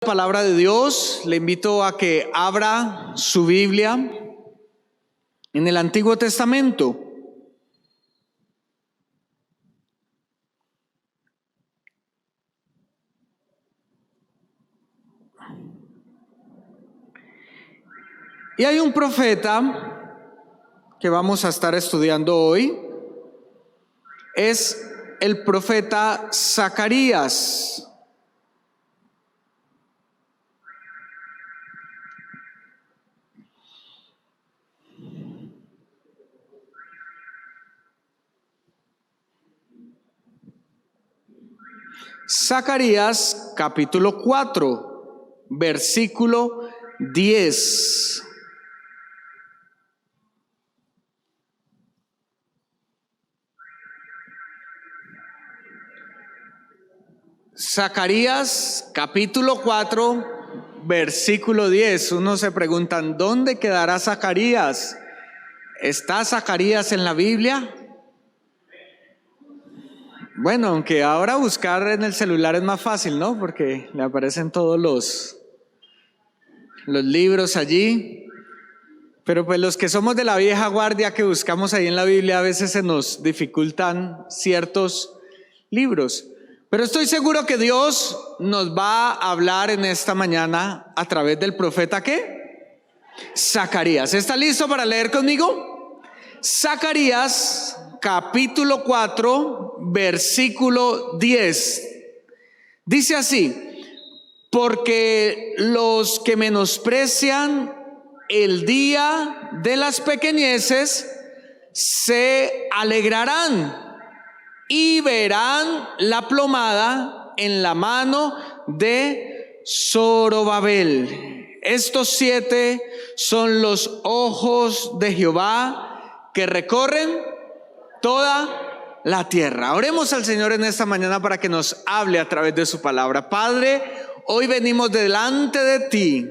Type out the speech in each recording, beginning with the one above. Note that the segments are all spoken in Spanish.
Palabra de Dios, le invito a que abra su Biblia en el Antiguo Testamento. Y hay un profeta que vamos a estar estudiando hoy, es el profeta Zacarías. Zacarías capítulo 4, versículo 10. Zacarías capítulo 4, versículo 10. Unos se preguntan, ¿dónde quedará Zacarías? ¿Está Zacarías en la Biblia? Bueno, aunque ahora buscar en el celular es más fácil, ¿no? Porque le aparecen todos los libros allí. Pero pues los que somos de la vieja guardia que buscamos ahí en la Biblia, a veces se nos dificultan ciertos libros. Pero estoy seguro que Dios nos va a hablar en esta mañana a través del profeta ¿qué? Zacarías. ¿Está listo para leer conmigo? Zacarías capítulo 4, versículo 10. Dice así: porque los que menosprecian el día de las pequeñeces se alegrarán y verán la plomada en la mano de Zorobabel. Estos 7 son los ojos de Jehová que recorren toda la tierra. Oremos al Señor en esta mañana para que nos hable a través de su palabra. Padre, hoy venimos delante de ti.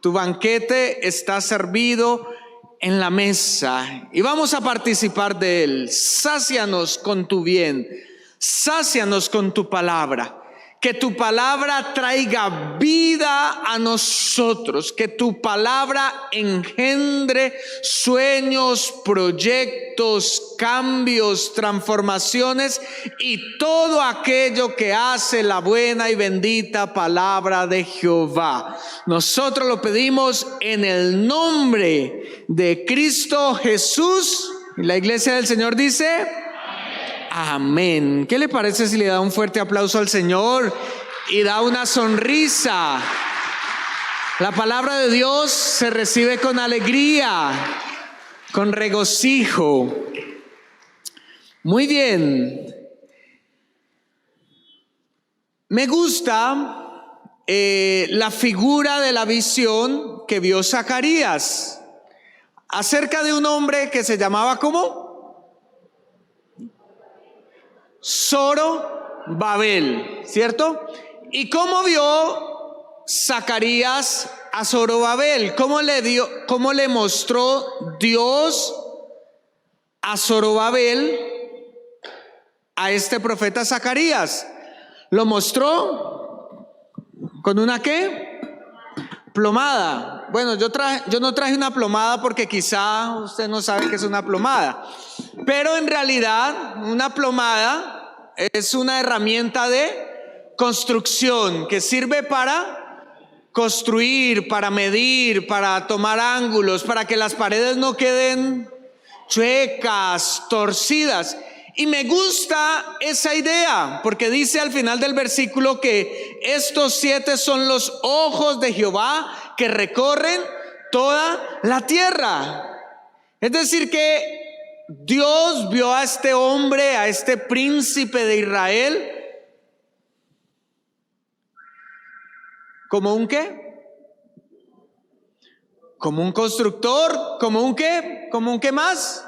Tu banquete está servido en la mesa y vamos a participar de él. Sácianos con tu bien, sácianos con tu palabra. Que tu palabra traiga vida a nosotros, que tu palabra engendre sueños, proyectos, cambios, transformaciones y todo aquello que hace la buena y bendita palabra de Jehová. Nosotros lo pedimos en el nombre de Cristo Jesús. Y la iglesia del Señor dice: amén. ¿Qué le parece si le da un fuerte aplauso al Señor y da una sonrisa? La palabra de Dios se recibe con alegría, con regocijo. Muy bien. Me gusta la figura de la visión que vio Zacarías acerca de un hombre que se llamaba ¿cómo? Zorobabel, ¿cierto? ¿Y cómo vio Zacarías a Zorobabel? ¿Cómo le mostró Dios a Zorobabel, a este profeta Zacarías? Lo mostró con una ¿qué? Plomada. Bueno, yo no traje una plomada porque quizá usted no sabe qué es una plomada. Pero en realidad una plomada es una herramienta de construcción que sirve para construir, para medir, para tomar ángulos, para que las paredes no queden chuecas, torcidas. Y me gusta esa idea porque dice al final del versículo que estos 7 son los ojos de Jehová que recorren toda la tierra. Es decir que Dios vio a este hombre, a este príncipe de Israel, ¿como un qué? Como un constructor, ¿como un qué? ¿Como un qué más?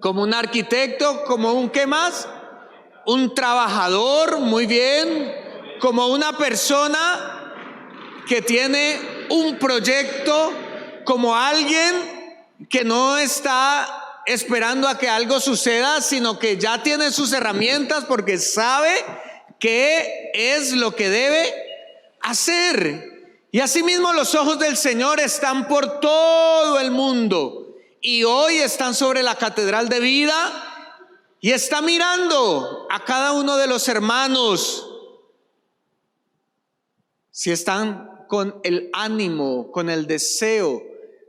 Como un arquitecto, como un qué más? Un trabajador, muy bien, como una persona que tiene un proyecto, como alguien que no está esperando a que algo suceda, sino que ya tiene sus herramientas porque sabe qué es lo que debe hacer. Y asimismo los ojos del Señor están por todo el mundo y hoy están sobre la catedral de vida y está mirando a cada uno de los hermanos si están con el ánimo, con el deseo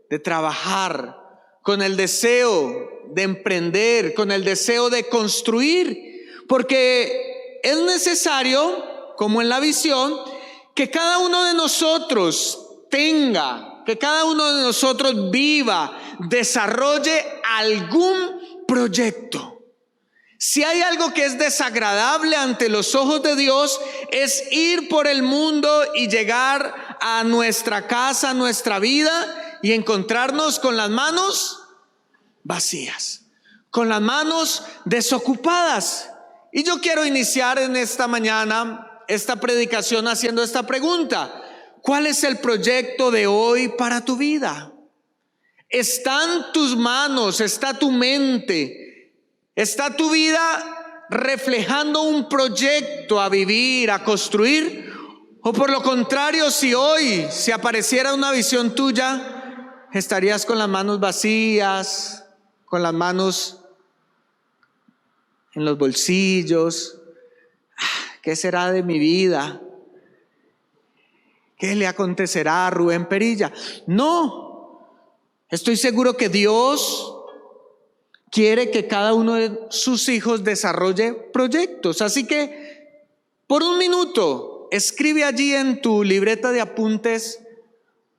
de trabajar, con el deseo de emprender, con el deseo de construir, porque es necesario, como en la visión, que cada uno de nosotros tenga, que cada uno de nosotros viva, desarrolle algún proyecto. Si hay algo que es desagradable ante los ojos de Dios, es ir por el mundo y llegar a nuestra casa, a nuestra vida y encontrarnos con las manos vacías, con las manos desocupadas. Y yo quiero iniciar en esta mañana esta predicación haciendo esta pregunta: ¿cuál es el proyecto de hoy para tu vida? ¿Están tus manos, está tu mente, está tu vida reflejando un proyecto a vivir, a construir? O por lo contrario, si hoy se apareciera una visión tuya, estarías con las manos vacías, con las manos en los bolsillos. ¿Qué será de mi vida? ¿Qué le acontecerá a Rubén Perilla? No, estoy seguro que Dios quiere que cada uno de sus hijos desarrolle proyectos. Así que, por un minuto, escribe allí en tu libreta de apuntes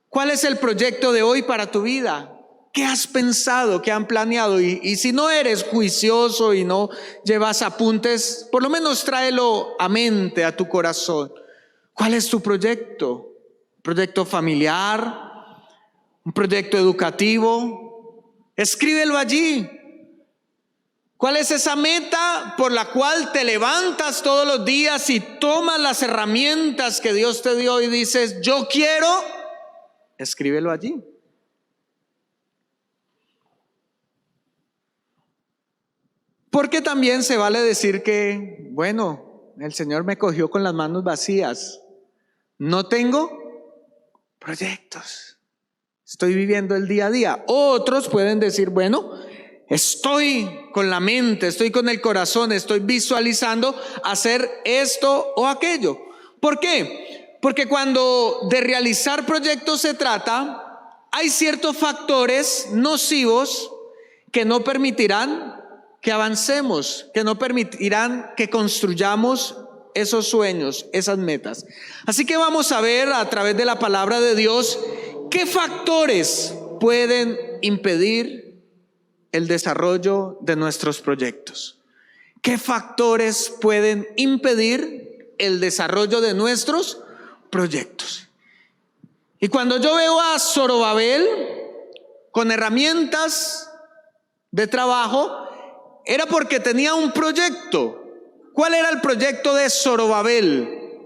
cuál es el proyecto de hoy para tu vida. ¿Qué has pensado? ¿Qué han planeado? Y si no eres juicioso y no llevas apuntes, por lo menos tráelo a mente, a tu corazón. ¿Cuál es tu proyecto? ¿Un proyecto familiar? ¿Un proyecto educativo? Escríbelo allí. ¿Cuál es esa meta por la cual te levantas todos los días y tomas las herramientas que Dios te dio y dices, yo quiero? Escríbelo allí. Porque también se vale decir que, bueno, el Señor me cogió con las manos vacías. No tengo proyectos. Estoy viviendo el día a día. Otros pueden decir, bueno, estoy con la mente, estoy con el corazón, estoy visualizando hacer esto o aquello. ¿Por qué? Porque cuando de realizar proyectos se trata, hay ciertos factores nocivos que no permitirán que avancemos, que no permitirán que construyamos esos sueños, esas metas. Así que vamos a ver a través de la palabra de Dios qué factores pueden impedir el desarrollo de nuestros proyectos. ¿Qué factores pueden impedir el desarrollo de nuestros proyectos? Y cuando yo veo a Zorobabel con herramientas de trabajo, era porque tenía un proyecto. ¿Cuál era el proyecto de Zorobabel?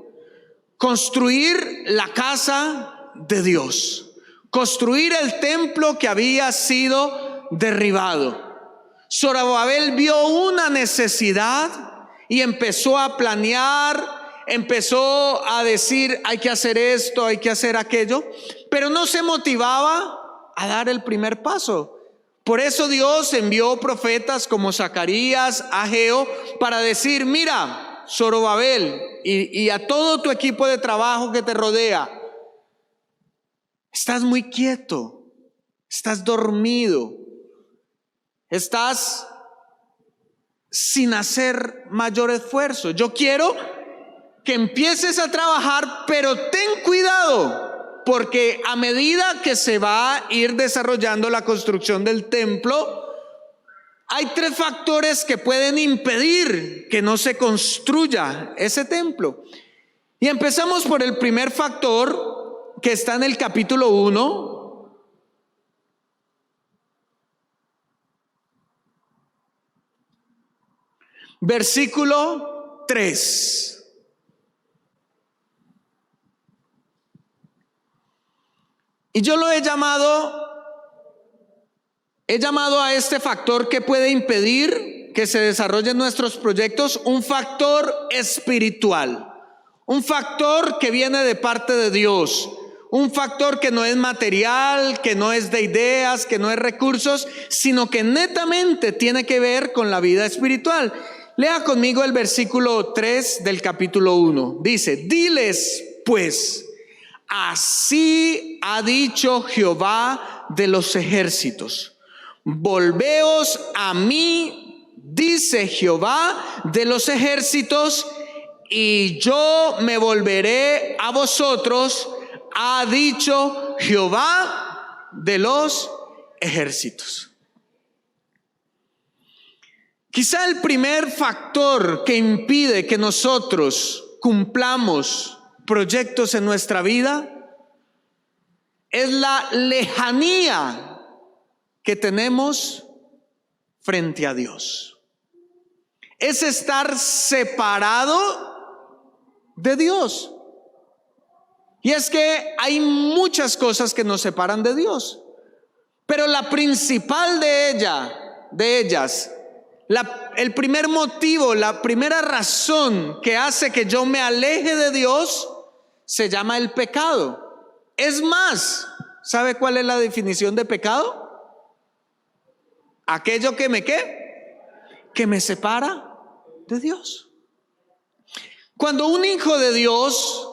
Construir la casa de Dios, construir el templo que había sido derribado. Zorobabel vio una necesidad y empezó a planear, empezó a decir, hay que hacer esto, hay que hacer aquello, pero no se motivaba a dar el primer paso. Por eso Dios envió profetas como Zacarías, Ageo, para decir, mira, Zorobabel y a todo tu equipo de trabajo que te rodea, estás muy quieto, estás dormido, estás sin hacer mayor esfuerzo. Yo quiero que empieces a trabajar, pero ten cuidado, porque a medida que se va a ir desarrollando la construcción del templo, hay tres factores que pueden impedir que no se construya ese templo. Y empezamos por el primer factor que está en el capítulo 1. Versículo 3. Y yo lo he llamado a este factor que puede impedir que se desarrollen nuestros proyectos, un factor espiritual. un factor que viene de parte de Dios, un factor que no es material, que no es de ideas, que no es recursos, sino que netamente tiene que ver con la vida espiritual. Lea conmigo el versículo 3 del capítulo 1. Dice: diles pues, así ha dicho Jehová de los ejércitos, volveos a mí, dice Jehová de los ejércitos, y yo me volveré a vosotros, ha dicho Jehová de los ejércitos. Quizá el primer factor que impide que nosotros cumplamos proyectos en nuestra vida es la lejanía que tenemos frente a Dios. Es estar separado de Dios. Y es que hay muchas cosas que nos separan de Dios, pero la principal de ellas, el primer motivo, la primera razón que hace que yo me aleje de Dios se llama el pecado. Es más, ¿sabe cuál es la definición de pecado? Aquello que me separa de Dios. Cuando un hijo de Dios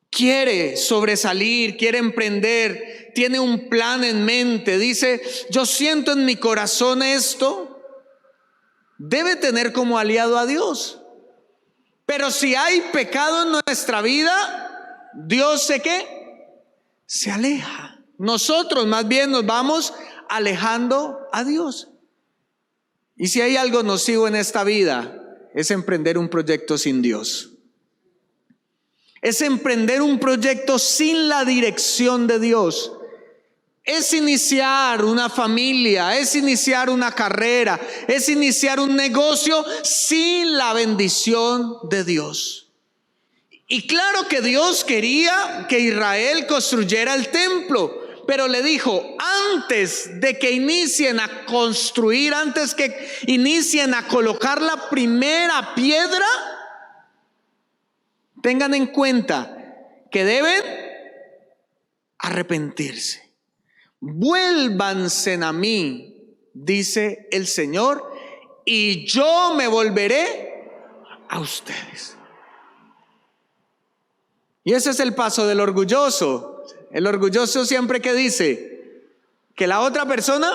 quiere sobresalir, quiere emprender, tiene un plan en mente, dice: yo siento en mi corazón esto, debe tener como aliado a Dios. Pero si hay pecado en nuestra vida, Dios se aleja. Nosotros más bien nos vamos alejando a Dios. Y si hay algo nocivo en esta vida, es emprender un proyecto sin Dios. Es emprender un proyecto sin la dirección de Dios. Es iniciar una familia, es iniciar una carrera, es iniciar un negocio sin la bendición de Dios. Y claro que Dios quería que Israel construyera el templo, pero le dijo: antes de que inicien a construir, antes que inicien a colocar la primera piedra, tengan en cuenta que deben arrepentirse. Vuélvanse a mí, dice el Señor, y yo me volveré a ustedes. Y ese es el paso del orgulloso. El orgulloso siempre que dice que la otra persona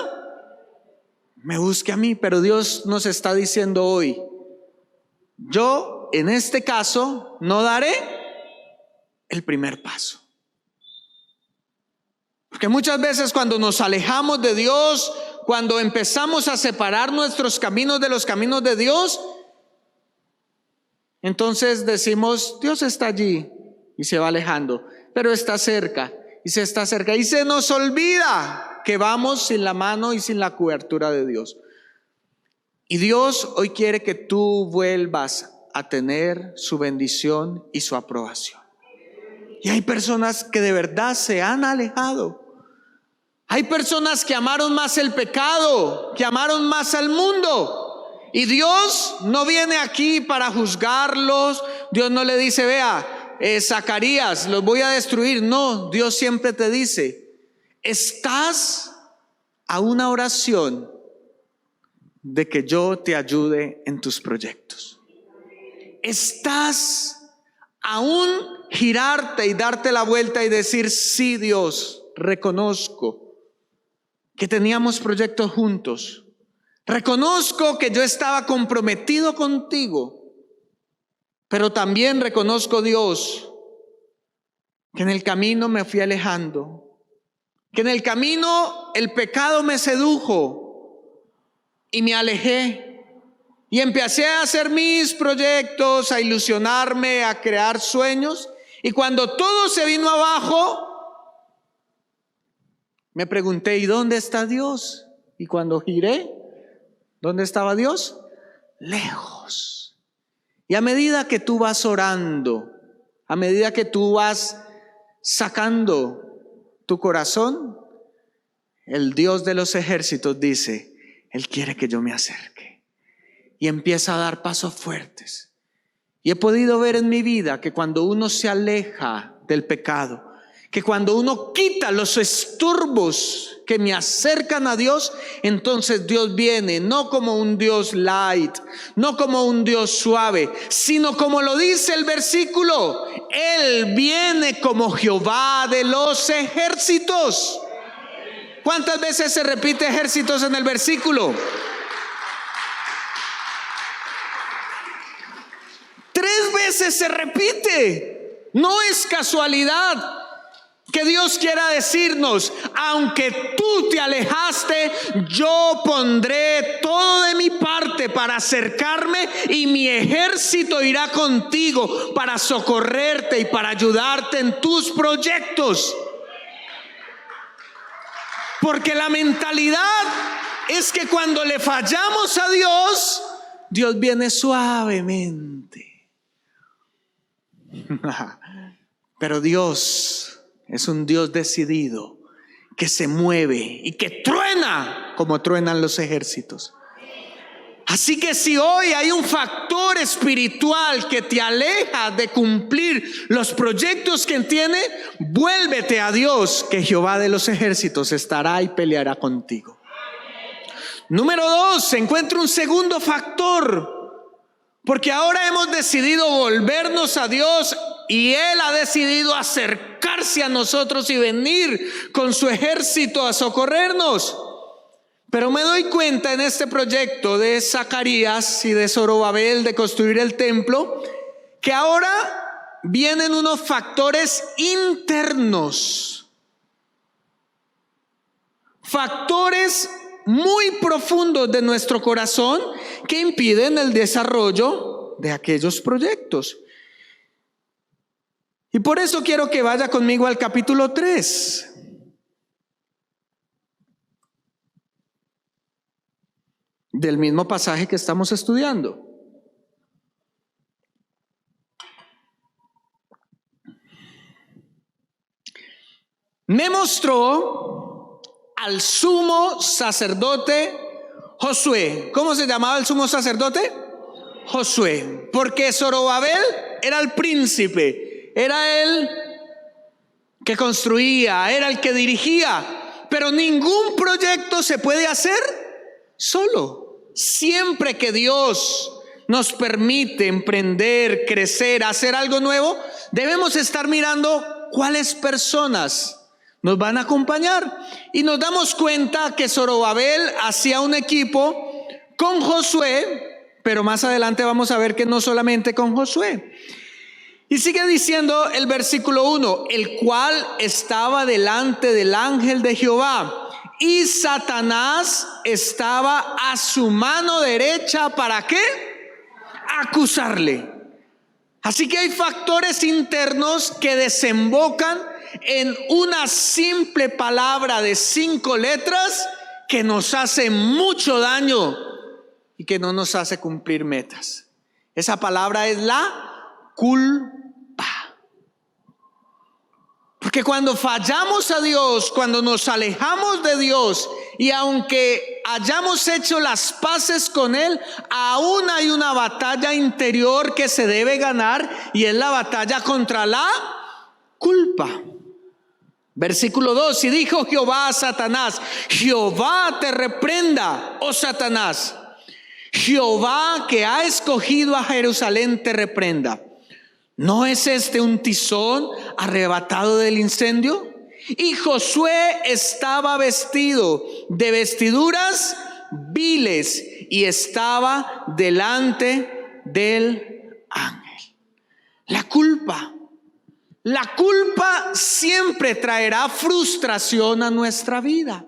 me busque a mí, pero Dios nos está diciendo hoy: yo en este caso no daré el primer paso. Porque muchas veces cuando nos alejamos de Dios, cuando empezamos a separar nuestros caminos de los caminos de Dios, entonces decimos: Dios está allí, y se va alejando, pero está cerca y se está cerca, y se nos olvida que vamos sin la mano y sin la cobertura de Dios. Y Dios hoy quiere que tú vuelvas a tener su bendición y su aprobación. Y hay personas que de verdad se han alejado. Hay personas que amaron más el pecado, que amaron más al mundo. Y Dios no viene aquí para juzgarlos. Dios no le dice: vea, Zacarías, los voy a destruir. No, Dios siempre te dice: estás a una oración de que yo te ayude en tus proyectos. Estás a un girarte y darte la vuelta y decir: sí, Dios, reconozco que teníamos proyectos juntos. Reconozco que yo estaba comprometido contigo, pero también reconozco, Dios, que en el camino me fui alejando, que en el camino el pecado me sedujo y me alejé, y empecé a hacer mis proyectos, a ilusionarme, a crear sueños, y cuando todo se vino abajo, me pregunté: ¿y dónde está Dios? Y cuando giré, ¿dónde estaba Dios? Lejos. Y a medida que tú vas orando, a medida que tú vas sacando tu corazón, el Dios de los ejércitos dice: Él quiere que yo me acerque. Y empieza a dar pasos fuertes. Y he podido ver en mi vida que cuando uno se aleja del pecado, que cuando uno quita los estorbos que me acercan a Dios, entonces Dios viene no como un Dios light, no como un Dios suave, sino como lo dice el versículo, Él viene como Jehová de los ejércitos. ¿Cuántas veces se repite ejércitos en el versículo? 3 veces se repite. No es casualidad que Dios quiera decirnos, aunque tú te alejaste, yo pondré todo de mi parte para acercarme y mi ejército irá contigo para socorrerte y para ayudarte en tus proyectos. Porque la mentalidad es que cuando le fallamos a Dios, Dios viene suavemente. Pero Dios es un Dios decidido, que se mueve y que truena como truenan los ejércitos. Así que si hoy hay un factor espiritual que te aleja de cumplir los proyectos que tiene, vuélvete a Dios, que Jehová de los ejércitos estará y peleará contigo. Número 2, se encuentra un segundo factor, porque ahora hemos decidido volvernos a Dios y Él ha decidido acercarse a nosotros y venir con su ejército a socorrernos. Pero me doy cuenta en este proyecto de Zacarías y de Zorobabel de construir el templo, que ahora vienen unos factores internos, factores muy profundos de nuestro corazón que impiden el desarrollo de aquellos proyectos. Y por eso quiero que vaya conmigo al capítulo 3. Del mismo pasaje que estamos estudiando. Me mostró al sumo sacerdote Josué. ¿Cómo se llamaba el sumo sacerdote? Josué. Porque Zorobabel era el príncipe, era el que construía, era el que dirigía. Pero ningún proyecto se puede hacer solo. Siempre que Dios nos permite emprender, crecer, hacer algo nuevo, debemos estar mirando cuáles personas nos van a acompañar. Y nos damos cuenta que Zorobabel hacía un equipo con Josué, pero más adelante vamos a ver que no solamente con Josué. Y sigue diciendo el versículo 1, el cual estaba delante del ángel de Jehová. Y Satanás estaba a su mano derecha, ¿para qué? Acusarle. Así que hay factores internos que desembocan en una simple palabra de 5 letras que nos hace mucho daño y que no nos hace cumplir metas. Esa palabra es la culpa. Porque cuando fallamos a Dios, cuando nos alejamos de Dios, y aunque hayamos hecho las paces con Él, aún hay una batalla interior que se debe ganar, y es la batalla contra la culpa. Versículo 2, y dijo Jehová a Satanás, Jehová te reprenda, oh Satanás, Jehová que ha escogido a Jerusalén te reprenda. ¿No es este un tizón arrebatado del incendio? Y Josué estaba vestido de vestiduras viles y estaba delante del ángel. La culpa siempre traerá frustración a nuestra vida.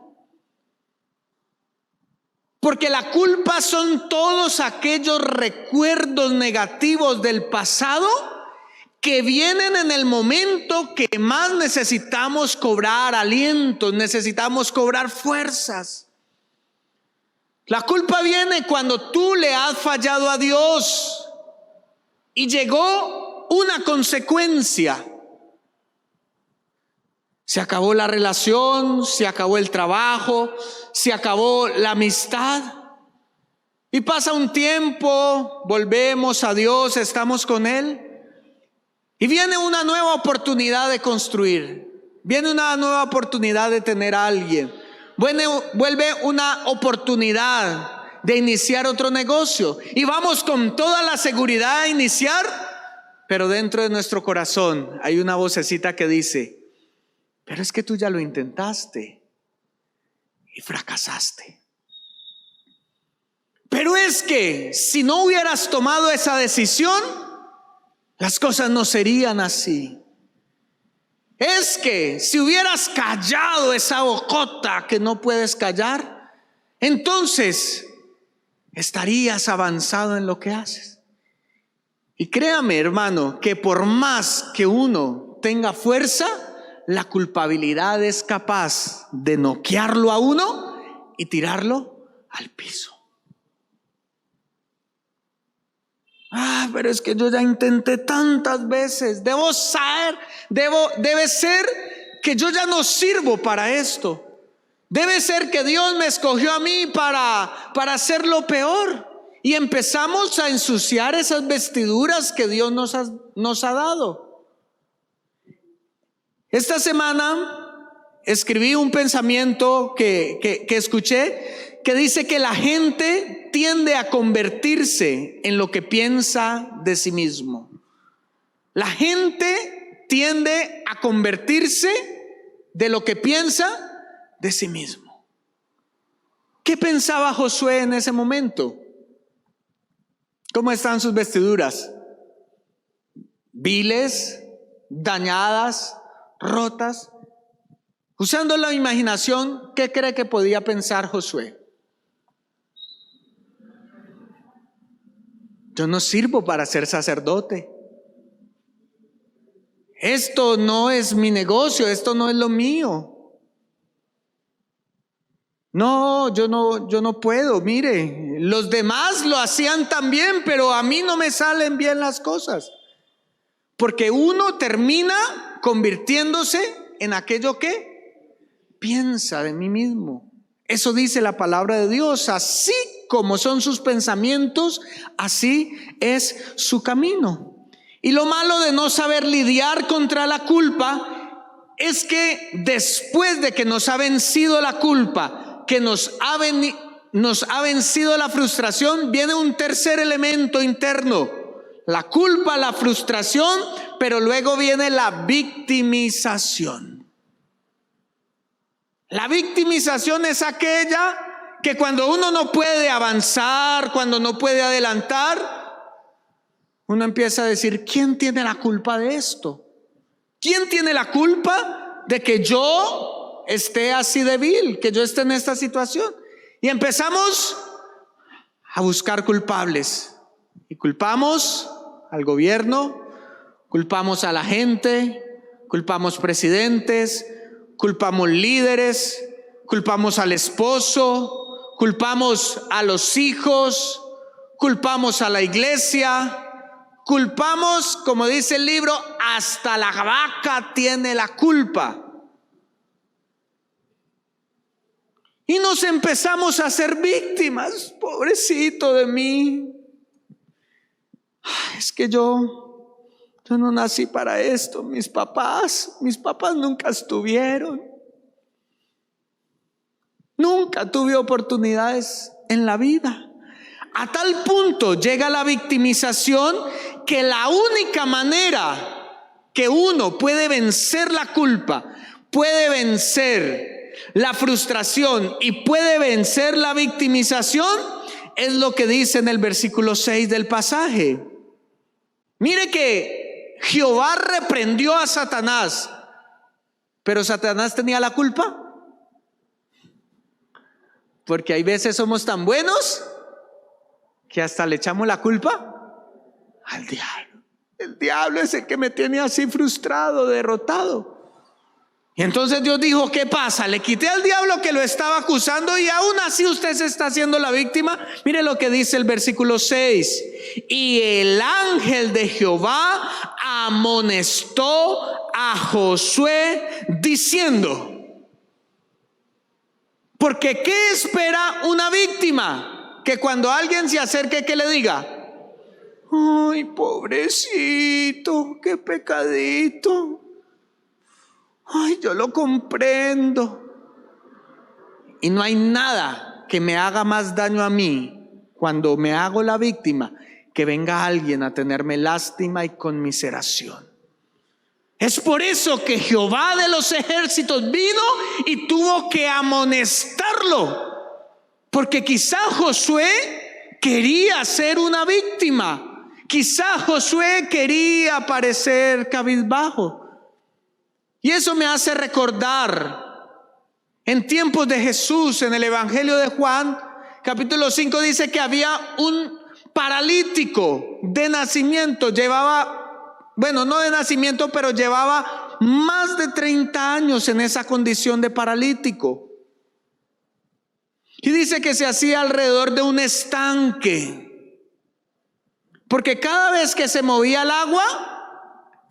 Porque la culpa son todos aquellos recuerdos negativos del pasado que vienen en el momento que más necesitamos cobrar aliento, necesitamos cobrar fuerzas. La culpa viene cuando tú le has fallado a Dios y llegó una consecuencia. Se acabó la relación, se acabó el trabajo, se acabó la amistad. Y pasa un tiempo, volvemos a Dios, estamos con Él. Y viene una nueva oportunidad de construir. Viene una nueva oportunidad de tener a alguien. Vuelve una oportunidad de iniciar otro negocio. Y vamos con toda la seguridad a iniciar. Pero dentro de nuestro corazón hay una vocecita que dice: pero es que tú ya lo intentaste y fracasaste. Pero es que si no hubieras tomado esa decisión, las cosas no serían así. Es que si hubieras callado esa bocota que no puedes callar, entonces estarías avanzado en lo que haces. Y créame, hermano, que por más que uno tenga fuerza, la culpabilidad es capaz de noquearlo a uno y tirarlo al piso. Pero es que yo ya intenté tantas veces. Debe ser que yo ya no sirvo para esto. Debe ser que Dios me escogió a mí para hacer lo peor. Y empezamos a ensuciar esas vestiduras que Dios nos ha dado. Esta semana escribí un pensamiento que escuché, que dice que la gente tiende a convertirse en lo que piensa de sí mismo. La gente tiende a convertirse de lo que piensa de sí mismo. ¿Qué pensaba Josué en ese momento? ¿Cómo están sus vestiduras? Viles, dañadas, rotas. Usando la imaginación, ¿qué cree que podía pensar Josué? Yo no sirvo para ser sacerdote. Esto no es mi negocio, esto no es lo mío. No, yo no puedo. Mire, los demás lo hacían también, pero a mí no me salen bien las cosas. Porque uno termina convirtiéndose en aquello que piensa de mí mismo. Eso dice la palabra de Dios. Así como son sus pensamientos, así es su camino. Y lo malo de no saber lidiar contra la culpa es que después de que nos ha vencido la culpa, que nos ha vencido la frustración, viene un tercer elemento interno: la culpa, la frustración, pero luego viene la victimización. La victimización es aquella que cuando uno no puede avanzar, cuando no puede adelantar, uno empieza a decir: ¿quién tiene la culpa de esto? ¿Quién tiene la culpa de que yo esté así débil, que yo esté en esta situación? Y empezamos a buscar culpables. Y culpamos al gobierno, culpamos a la gente, culpamos presidentes, culpamos líderes, culpamos al esposo, culpamos a los hijos, culpamos a la iglesia, culpamos, como dice el libro, hasta la vaca tiene la culpa. Y nos empezamos a hacer víctimas. Pobrecito de mí. Es que yo no nací para esto. Mis papás nunca estuvieron. Nunca tuve oportunidades en la vida. A tal punto llega la victimización que la única manera que uno puede vencer la culpa, puede vencer la frustración y puede vencer la victimización, es lo que dice en el versículo 6 del pasaje. Mire que Jehová reprendió a Satanás, pero Satanás tenía la culpa. Porque hay veces somos tan buenos que hasta le echamos la culpa al diablo. El diablo es el que me tiene así frustrado, derrotado. Y entonces Dios dijo: ¿qué pasa? Le quité al diablo que lo estaba acusando y aún así usted se está haciendo la víctima. Mire lo que dice el versículo 6. Y el ángel de Jehová amonestó a Josué diciendo. Porque ¿qué espera una víctima? que cuando alguien se acerque, que le diga: ay, pobrecito, qué pecadito. Ay, yo lo comprendo. Y no hay nada que me haga más daño a mí cuando me hago la víctima que venga alguien a tenerme lástima y conmiseración. Es por eso que Jehová de los ejércitos vino y tuvo que amonestarlo, porque quizá Josué quería ser una víctima, quizá Josué quería parecer cabizbajo. Y eso me hace recordar en tiempos de Jesús, en el Evangelio de Juan, capítulo 5, dice que había un paralítico de nacimiento, no de nacimiento, pero llevaba más de 30 años en esa condición de paralítico. Y dice que se hacía alrededor de un estanque, porque cada vez que se movía el agua,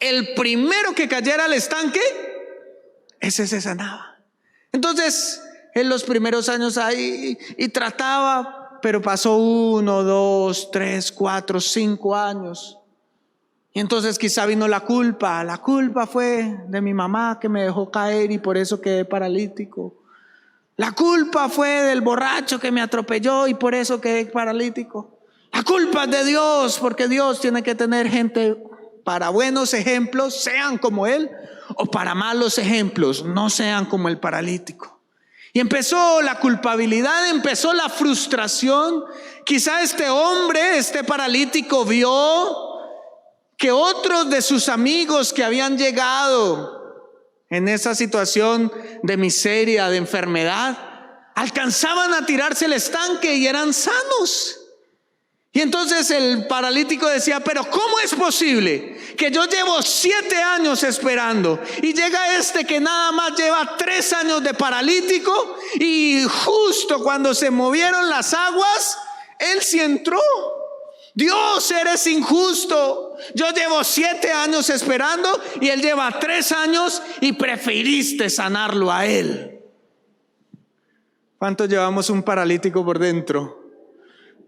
el primero que cayera al estanque, ese se sanaba. Entonces, en los primeros años ahí y trataba, pero pasó 1, 2, 3, 4, 5 años. Y entonces quizá vino la culpa. La culpa fue de mi mamá que me dejó caer y por eso quedé paralítico. La culpa fue del borracho que me atropelló y por eso quedé paralítico. La culpa es de Dios, porque Dios tiene que tener gente para buenos ejemplos, sean como él, o para malos ejemplos, no sean como el paralítico. Y empezó la culpabilidad, empezó la frustración. Quizá este hombre, este paralítico, vio que otros de sus amigos que habían llegado en esa situación de miseria, de enfermedad, alcanzaban a tirarse al estanque y eran sanos. Y entonces el paralítico decía: pero ¿cómo es posible que yo llevo 7 años esperando y llega este que nada más lleva 3 años de paralítico y justo cuando se movieron las aguas, él sí entró? Dios, eres injusto. Yo llevo 7 años esperando y él lleva 3 años y preferiste sanarlo a él. ¿Cuántos llevamos un paralítico por dentro?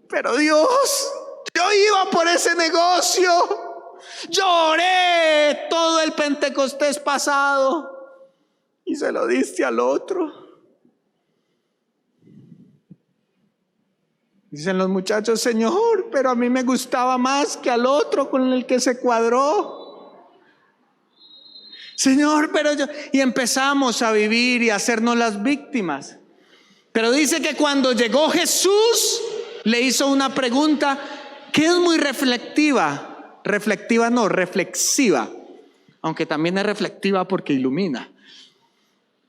Pero Dios, yo iba por ese negocio, lloré todo el Pentecostés pasado y se lo diste al otro. Dicen los muchachos: Señor, pero a mí me gustaba más que al otro con el que se cuadró. Señor, pero yo... Y empezamos a vivir y a hacernos las víctimas. Pero dice que cuando llegó Jesús, le hizo una pregunta que es muy reflexiva, aunque también es reflexiva porque ilumina.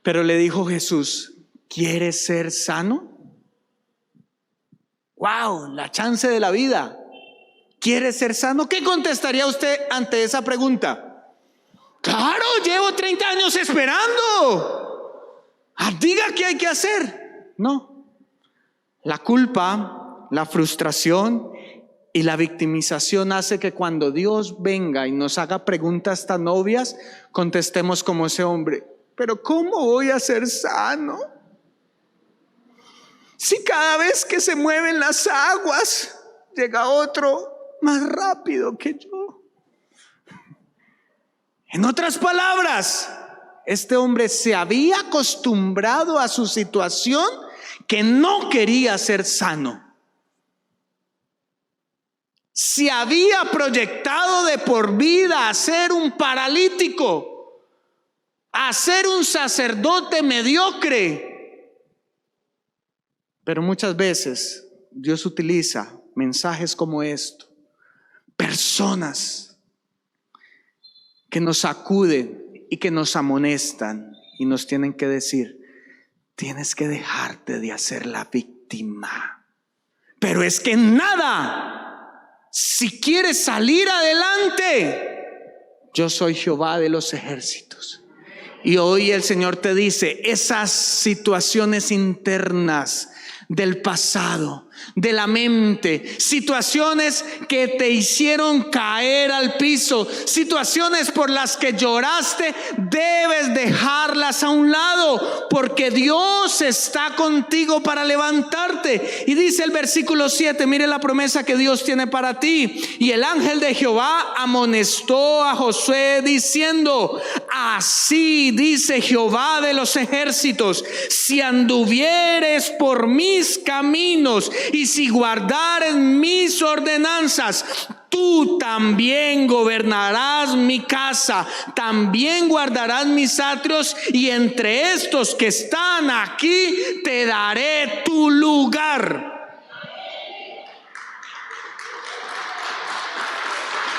Pero le dijo Jesús: ¿quieres ser sano? ¡Wow! La chance de la vida. ¿Quieres ser sano? ¿Qué contestaría usted ante esa pregunta? ¡Claro! Llevo 30 años esperando. Diga qué hay que hacer. No. La culpa, la frustración y la victimización hace que cuando Dios venga y nos haga preguntas tan obvias, contestemos como ese hombre: ¿pero cómo voy a ser sano? Si cada vez que se mueven las aguas, llega otro más rápido que yo. En otras palabras, este hombre se había acostumbrado a su situación, que no quería ser sano. Se había proyectado de por vida a ser un paralítico, a ser un sacerdote mediocre. Pero muchas veces Dios utiliza mensajes como esto, personas que nos sacuden y que nos amonestan y nos tienen que decir: tienes que dejarte de hacer la víctima. Pero es que nada, si quieres salir adelante, yo soy Jehová de los ejércitos. Y hoy el Señor te dice: esas situaciones internas del pasado, de la mente, situaciones que te hicieron caer al piso, situaciones por las que lloraste, debes dejarlas a un lado, porque Dios está contigo para levantarte. Y dice el versículo 7, mire la promesa que Dios tiene para ti: y el ángel de Jehová amonestó a Josué diciendo: así dice Jehová de los ejércitos, si anduvieres por mis caminos y si guardares mis ordenanzas, tú también gobernarás mi casa, también guardarás mis atrios, y entre estos que están aquí te daré tu lugar.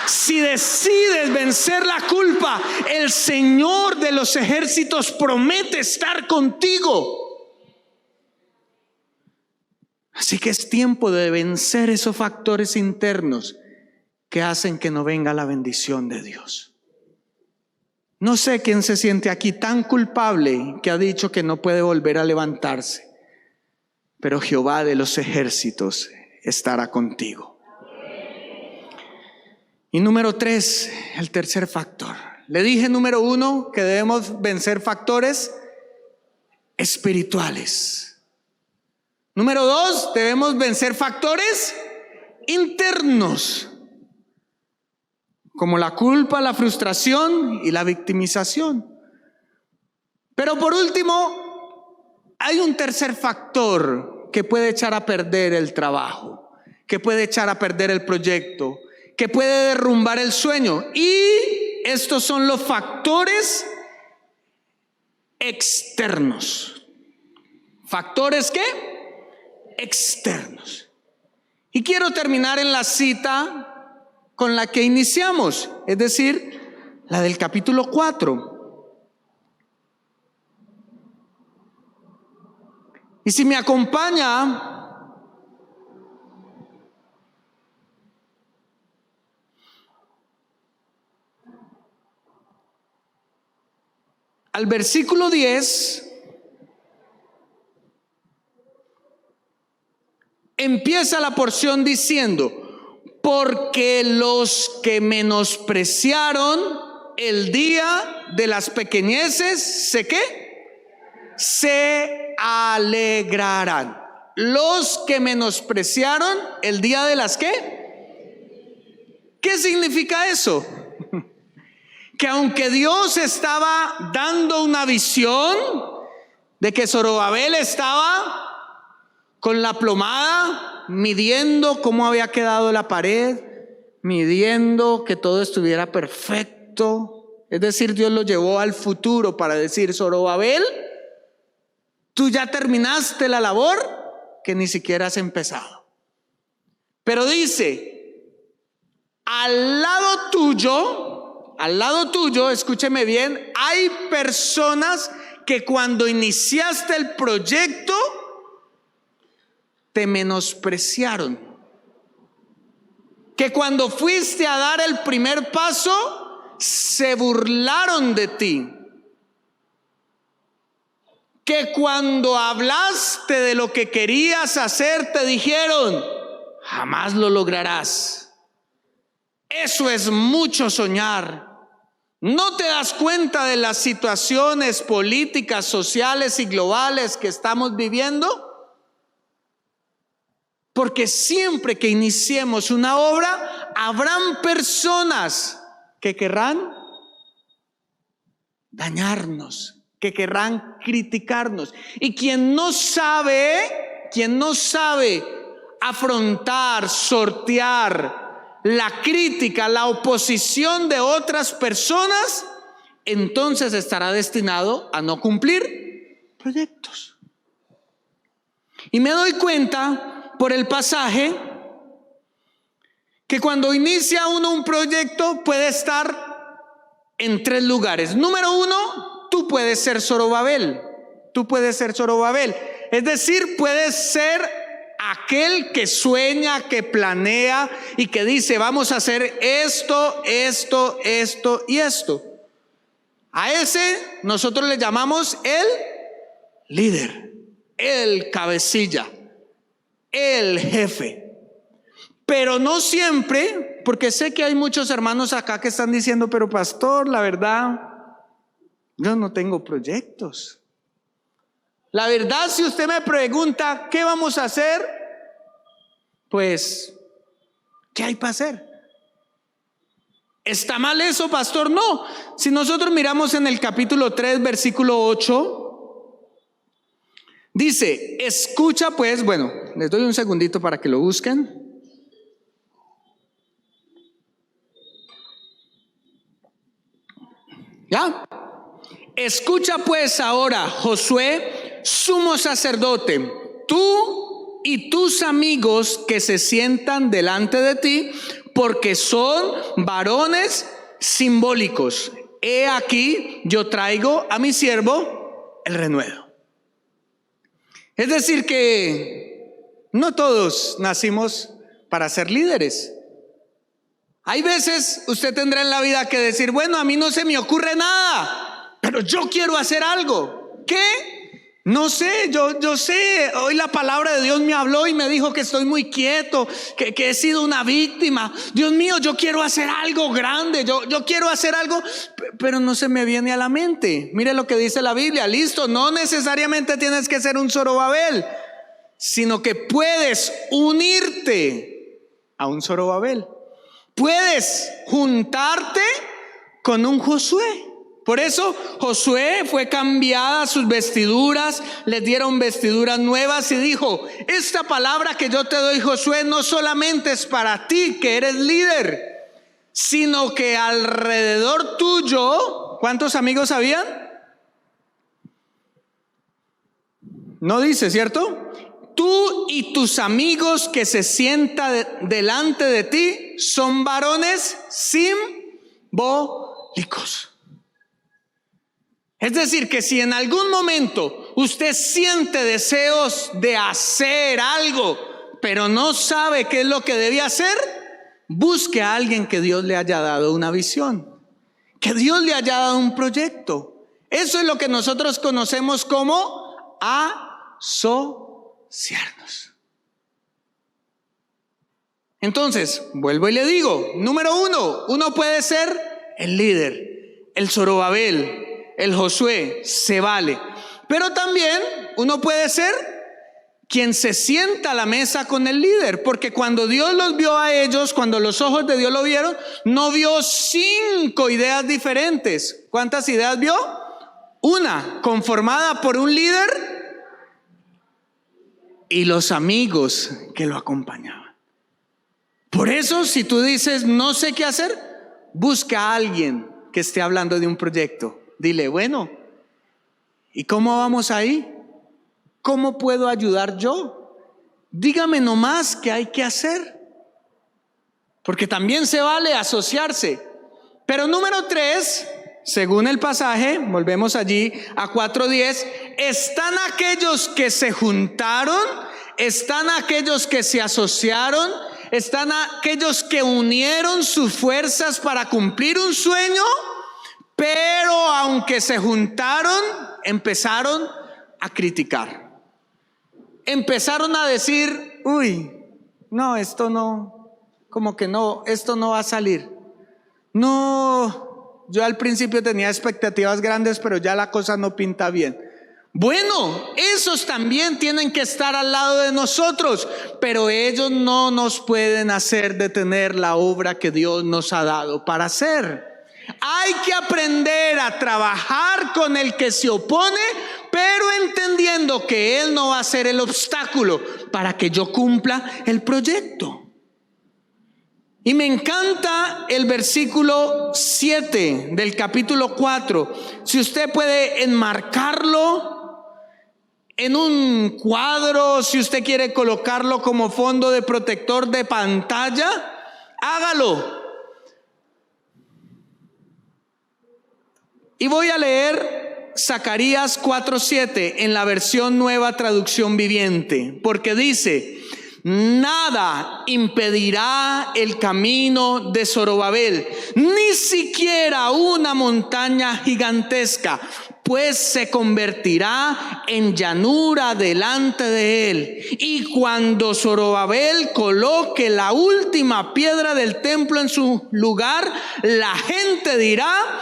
Si decides vencer la culpa, el Señor de los ejércitos promete estar contigo. Así que es tiempo de vencer esos factores internos que hacen que no venga la bendición de Dios. No sé quién se siente aquí tan culpable que ha dicho que no puede volver a levantarse, pero Jehová de los ejércitos estará contigo. Y número 3, el tercer factor. Le dije, número 1, que debemos vencer factores espirituales. Número 2, debemos vencer factores internos, como la culpa, la frustración y la victimización. Pero por último, hay un tercer factor que puede echar a perder el trabajo, que puede echar a perder el proyecto, que puede derrumbar el sueño. Y estos son los factores externos. ¿Factores qué? Externos. Y quiero terminar en la cita con la que iniciamos, es decir, la del capítulo 4. Y si me acompaña al versículo 10, empieza la porción diciendo: porque los que menospreciaron el día de las pequeñeces, ¿se qué? Se alegrarán. Los que menospreciaron el día de las ¿qué? ¿Qué significa eso? Que aunque Dios estaba dando una visión de que Zorobabel estaba con la plomada, midiendo cómo había quedado la pared, midiendo que todo estuviera perfecto. Es decir, Dios lo llevó al futuro para decir: Zorobabel, tú ya terminaste la labor que ni siquiera has empezado. Pero dice, al lado tuyo, escúcheme bien, hay personas que cuando iniciaste el proyecto te menospreciaron, que cuando fuiste a dar el primer paso se burlaron de ti, que cuando hablaste de lo que querías hacer te dijeron: jamás lo lograrás, eso es mucho soñar. ¿No te das cuenta de las situaciones políticas, sociales y globales que estamos viviendo? Porque siempre que iniciemos una obra, habrán personas que querrán dañarnos, que querrán criticarnos. Y quien no sabe afrontar, sortear la crítica, la oposición de otras personas, entonces estará destinado a no cumplir proyectos. Y me doy cuenta por el pasaje que cuando inicia uno un proyecto puede estar en 3 lugares. Número 1, tú puedes ser Zorobabel. Es decir, puedes ser aquel que sueña, que planea y que dice: vamos a hacer esto y esto. A ese nosotros le llamamos el líder, el cabecilla. el jefe. Pero no siempre, porque sé que hay muchos hermanos acá que están diciendo, pero pastor, la verdad, yo no tengo proyectos. La verdad, si usted me pregunta, ¿qué vamos a hacer? Pues, ¿qué hay para hacer? ¿Está mal eso, pastor? No. Si nosotros miramos en el capítulo 3, versículo 8, dice, escucha pues, bueno, les doy un segundito para que lo busquen. ¿Ya? Escucha pues ahora, Josué, sumo sacerdote, tú y tus amigos que se sientan delante de ti, porque son varones simbólicos. He aquí, yo traigo a mi siervo el renuevo. Es decir que no todos nacimos para ser líderes. Hay veces usted tendrá en la vida que decir, bueno, a mí no se me ocurre nada, pero yo quiero hacer algo. ¿Qué? No sé, yo sé, hoy la palabra de Dios me habló y me dijo que estoy muy quieto, que he sido una víctima. Dios mío, yo quiero hacer algo grande, yo quiero hacer algo, pero no se me viene a la mente. Mire lo que dice la Biblia, listo, no necesariamente tienes que ser un Zorobabel, sino que puedes unirte a un Zorobabel. Puedes juntarte con un Josué. Por eso Josué fue cambiada sus vestiduras, les dieron vestiduras nuevas y dijo, esta palabra que yo te doy, Josué, no solamente es para ti que eres líder, sino que alrededor tuyo, ¿cuántos amigos habían? No dice, ¿cierto? Tú y tus amigos que se sientan delante de ti son varones simbólicos. Es decir, que si en algún momento usted siente deseos de hacer algo, pero no sabe qué es lo que debe hacer, busque a alguien que Dios le haya dado una visión, que Dios le haya dado un proyecto. Eso es lo que nosotros conocemos como asociarnos. Entonces, vuelvo y le digo, número uno, uno puede ser el líder, el Zorobabel, el Josué, se vale. Pero también uno puede ser quien se sienta a la mesa con el líder, porque cuando Dios los vio a ellos, cuando los ojos de Dios lo vieron, no vio 5 ideas diferentes. ¿Cuántas ideas vio? Una, conformada por un líder y los amigos que lo acompañaban. Por eso, si tú dices, no sé qué hacer, busca a alguien que esté hablando de un proyecto. Dile, bueno, ¿y cómo vamos ahí? ¿Cómo puedo ayudar yo? Dígame nomás qué hay que hacer. Porque también se vale asociarse. Pero número 3, según el pasaje, volvemos allí a 4:10, están aquellos que se juntaron, están aquellos que se asociaron, están aquellos que unieron sus fuerzas para cumplir un sueño. Pero aunque se juntaron, empezaron a criticar. Empezaron a decir, uy, no, esto no, como que no, esto no va a salir. No, yo al principio tenía expectativas grandes, pero ya la cosa no pinta bien. Bueno, esos también tienen que estar al lado de nosotros, pero ellos no nos pueden hacer detener la obra que Dios nos ha dado para hacer. Hay que aprender a trabajar con el que se opone, pero entendiendo que él no va a ser el obstáculo para que yo cumpla el proyecto. Y me encanta el versículo 7 del capítulo 4. Si usted puede enmarcarlo en un cuadro, si usted quiere colocarlo como fondo de protector de pantalla, hágalo. Y voy a leer Zacarías 4:7 en la versión Nueva Traducción Viviente, porque dice, nada impedirá el camino de Zorobabel, ni siquiera una montaña gigantesca, pues se convertirá en llanura delante de él. Y cuando Zorobabel coloque la última piedra del templo en su lugar, la gente dirá: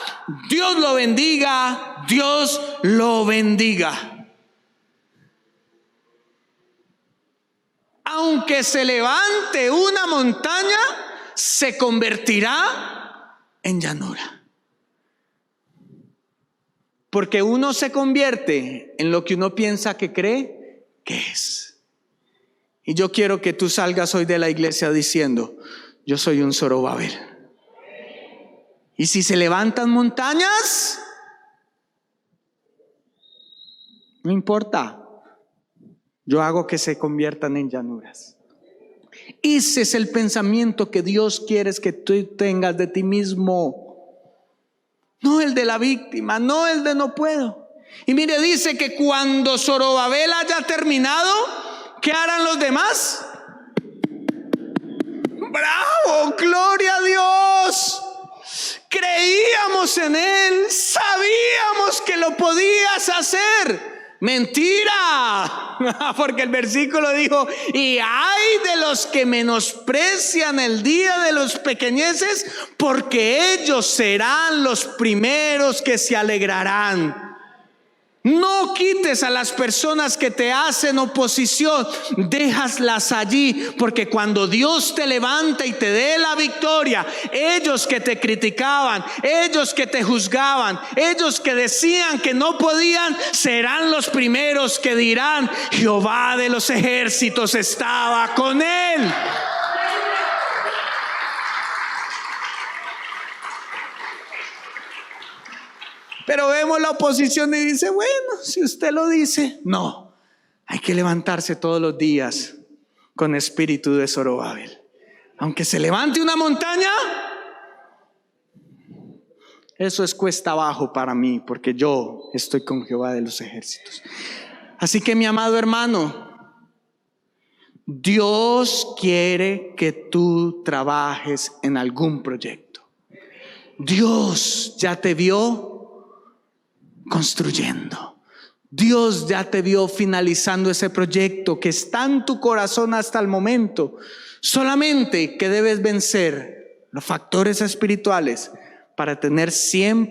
Dios lo bendiga, Dios lo bendiga. Aunque se levante una montaña, se convertirá en llanura. Porque uno se convierte en lo que uno piensa que cree que es. Y yo quiero que tú salgas hoy de la iglesia diciendo: yo soy un Zorobabel. Y si se levantan montañas, no importa. Yo hago que se conviertan en llanuras. Ese es el pensamiento que Dios quiere que tú tengas de ti mismo. No el de la víctima, no el de no puedo. Y mire, dice que cuando Zorobabel haya terminado, ¿qué harán los demás? ¡Bravo! ¡Gloria a Dios! Creíamos en Él, sabíamos que lo podías hacer. Mentira, porque el versículo dijo: y ay de los que menosprecian el día de los pequeñeces, porque ellos serán los primeros que se alegrarán. No quites a las personas que te hacen oposición, déjaslas allí, porque cuando Dios te levanta y te dé la victoria, ellos que te criticaban, ellos que te juzgaban, ellos que decían que no podían, serán los primeros que dirán: Jehová de los ejércitos estaba con él. Pero vemos la oposición y dice: bueno, si usted lo dice. No, hay que levantarse todos los días con espíritu de Zorobabel. Aunque se levante una montaña, eso es cuesta abajo para mí, porque yo estoy con Jehová de los ejércitos. Así que, mi amado hermano, Dios quiere que tú trabajes en algún proyecto. Dios ya te vio construyendo. Dios ya te vio finalizando ese proyecto que está en tu corazón hasta el momento. Solamente que debes vencer los factores espirituales para tener siempre